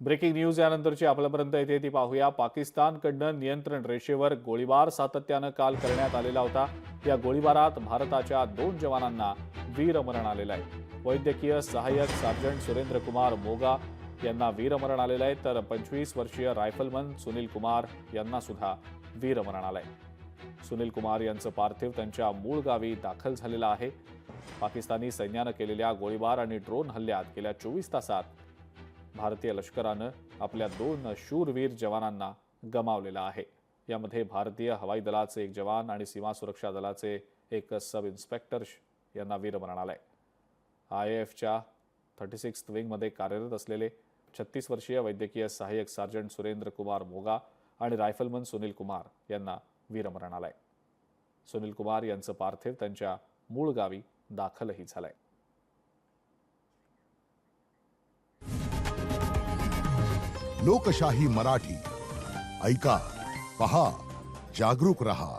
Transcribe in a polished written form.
Breaking news यानंतरची आपल्यापर्यंत येते ती पाहूया। पाकिस्तानकडनं नियंत्रण रेषेवर गोळीबार सातत्यानं काल करण्यात आलेला होता। या गोळीबारात भारताच्या 2 जवानांना वीरमरण आलेलं आहे। वैद्यकीय सहाय्यक सार्जंट सुरेंद्र कुमार मोगा यांना वीरमरण आलेलं आहे, तर 25 वर्षीय रायफलमन सुनील कुमार यांना सुद्धा वीरमरण आलंय। सुनील कुमार यांचं पार्थिव त्यांच्या मूळ गावी दाखल झालेलं आहे। पाकिस्तानी सैन्यानं केलेल्या गोळीबार आणि ड्रोन हल्ल्यात गेल्या 24 तासात भारतीय लष्करानं आपल्या 2 शूरवीर जवानांना गमावलेला आहे। यामध्ये भारतीय हवाई दलाचे 1 जवान आणि सीमा सुरक्षा दलाचे 1 सब इन्स्पेक्टर यांना वीरमरण आलंय। IAFच्या 36th विंगमध्ये कार्यरत असलेले 36 वर्षीय वैद्यकीय सहाय्यक सार्जंट सुरेंद्र कुमार मोगा आणि रायफलमन सुनील कुमार यांना वीरमरण आलंय। सुनील कुमार यांचं पार्थिव त्यांच्या मूळ गावी दाखलही झालंय। लोकशाही मराठी ऐका, पहा, जागरूक रहा।